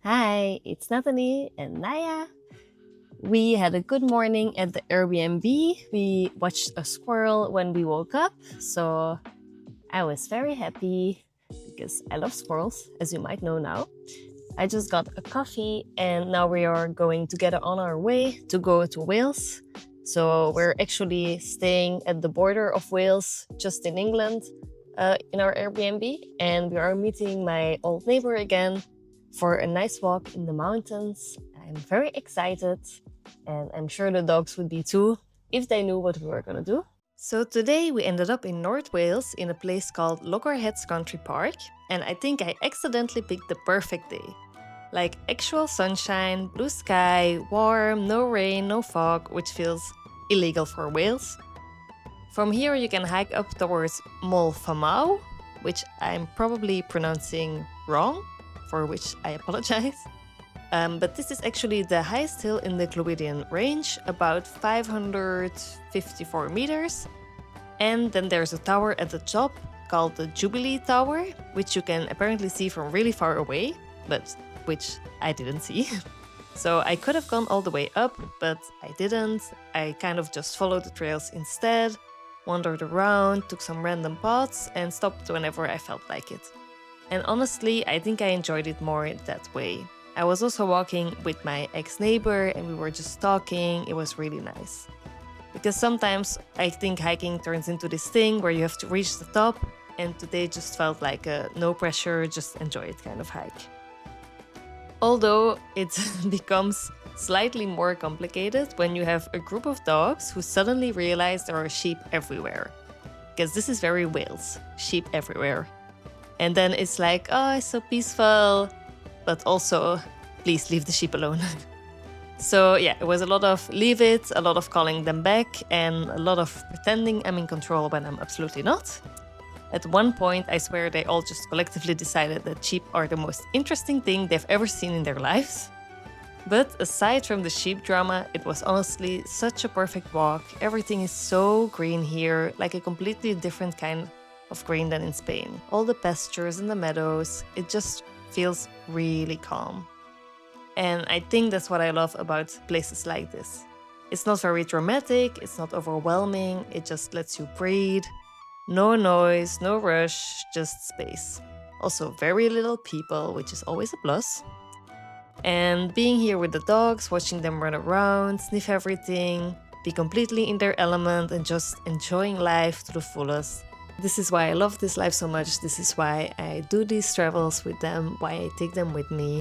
Hi, it's Natalie and Naya. We had a good morning at the Airbnb. We watched a squirrel when we woke up, so I was very happy because I love squirrels, as you might know now. I just got a coffee and now we are going together on our way to go to Wales. So we're actually staying at the border of Wales, just in England, in our Airbnb, and we are meeting my old neighbor again for a nice walk in the mountains. I'm very excited, and I'm sure the dogs would be too if they knew what we were gonna do. So today we ended up in North Wales in a place called Loggerheads Country Park, and I think I accidentally picked the perfect day. Like actual sunshine, blue sky, warm, no rain, no fog, which feels illegal for Wales. From here you can hike up towards Moel Famau, which I'm probably pronouncing wrong, for which I apologize. But this is actually the highest hill in the Clwydian Range, about 554 meters. And then there's a tower at the top called the Jubilee Tower, which you can apparently see from really far away, but which I didn't see. So I could have gone all the way up, but I didn't. I kind of just followed the trails instead, wandered around, took some random paths, and stopped whenever I felt like it. And honestly, I think I enjoyed it more that way. I was also walking with my ex-neighbor and we were just talking. It was really nice. Because sometimes I think hiking turns into this thing where you have to reach the top, and today just felt like a no pressure, just enjoy it kind of hike. Although it becomes slightly more complicated when you have a group of dogs who suddenly realize there are sheep everywhere. Because this is very Wales, sheep everywhere. And then it's like, oh, it's so peaceful, but also, please leave the sheep alone. So yeah, it was a lot of leave it, a lot of calling them back, and a lot of pretending I'm in control when I'm absolutely not. At one point, I swear they all just collectively decided that sheep are the most interesting thing they've ever seen in their lives. But aside from the sheep drama, it was honestly such a perfect walk. Everything is so green here, like a completely different kind of green than in Spain. All the pastures and the meadows, it just feels really calm. And I think that's what I love about places like this. It's not very dramatic, it's not overwhelming, it just lets you breathe. No noise, no rush, just space. Also very little people, which is always a plus. And being here with the dogs, watching them run around, sniff everything, be completely in their element and just enjoying life to the fullest. This is why I love this life so much. This is why I do these travels with them, why I take them with me.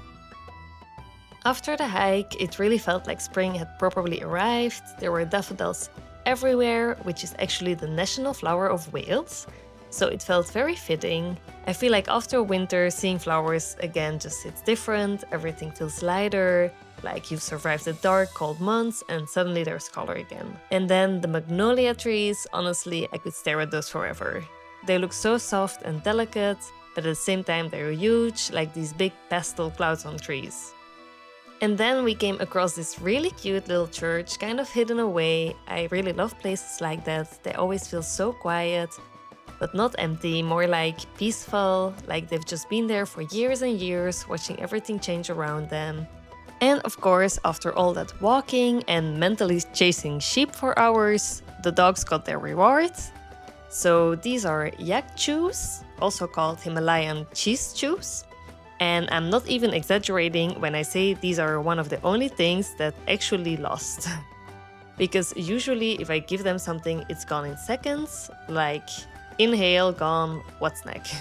After the hike, it really felt like spring had properly arrived. There were daffodils everywhere, which is actually the national flower of Wales. So it felt very fitting. I feel like after winter, seeing flowers again just hits different. Everything feels lighter, like you've survived the dark, cold months and suddenly there's color again. And then the magnolia trees, honestly, I could stare at those forever. They look so soft and delicate, but at the same time they're huge, like these big pastel clouds on trees. And then we came across this really cute little church, kind of hidden away. I really love places like that. They always feel so quiet, but not empty, more like peaceful, like they've just been there for years and years, watching everything change around them. And of course, after all that walking and mentally chasing sheep for hours, the dogs got their reward. So these are yak chews, also called Himalayan cheese chews. And I'm not even exaggerating when I say these are one of the only things that actually lost. Because usually if I give them something, it's gone in seconds, like inhale, gone, what's next?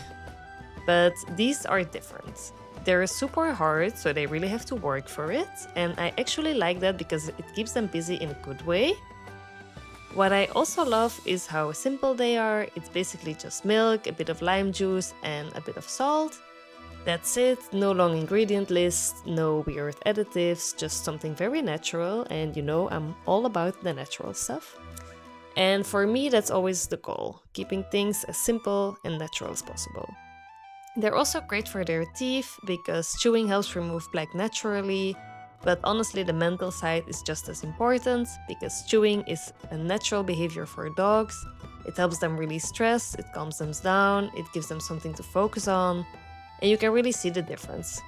But these are different. They're super hard, so they really have to work for it. And I actually like that because it keeps them busy in a good way. What I also love is how simple they are. It's basically just milk, a bit of lime juice, and a bit of salt. That's it, no long ingredient list, no weird additives, just something very natural, and you know I'm all about the natural stuff. And for me that's always the goal, keeping things as simple and natural as possible. They're also great for their teeth because chewing helps remove plaque naturally, but honestly the mental side is just as important because chewing is a natural behavior for dogs. It helps them release stress, it calms them down, it gives them something to focus on. And you can really see the difference.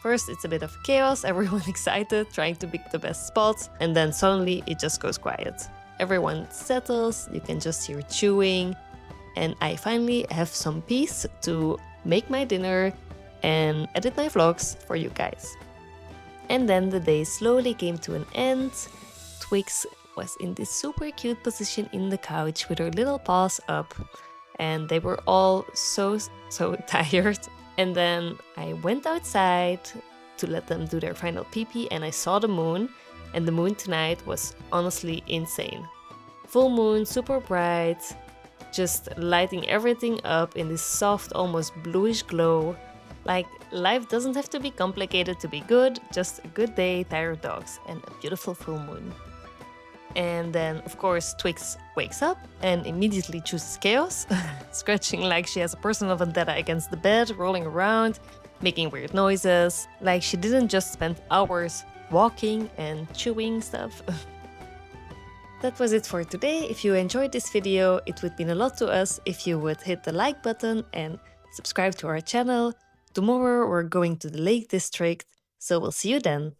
First, it's a bit of chaos, everyone excited, trying to pick the best spots, and then suddenly it just goes quiet. Everyone settles, you can just hear chewing, and I finally have some peace to make my dinner and edit my vlogs for you guys. And then the day slowly came to an end. Twix was in this super cute position in the couch with her little paws up, and they were all so tired. And then I went outside to let them do their final pee-pee, and I saw the moon, and the moon tonight was honestly insane. Full moon, super bright, just lighting everything up in this soft, almost bluish glow. Like, life doesn't have to be complicated to be good, just a good day, tired dogs, and a beautiful full moon. And then, of course, Twix wakes up and immediately chooses chaos, scratching like she has a personal vendetta against the bed, rolling around, making weird noises, like she didn't just spend hours walking and chewing stuff. That was it for today. If you enjoyed this video, it would mean a lot to us if you would hit the like button and subscribe to our channel. Tomorrow we're going to the Lake District, so we'll see you then.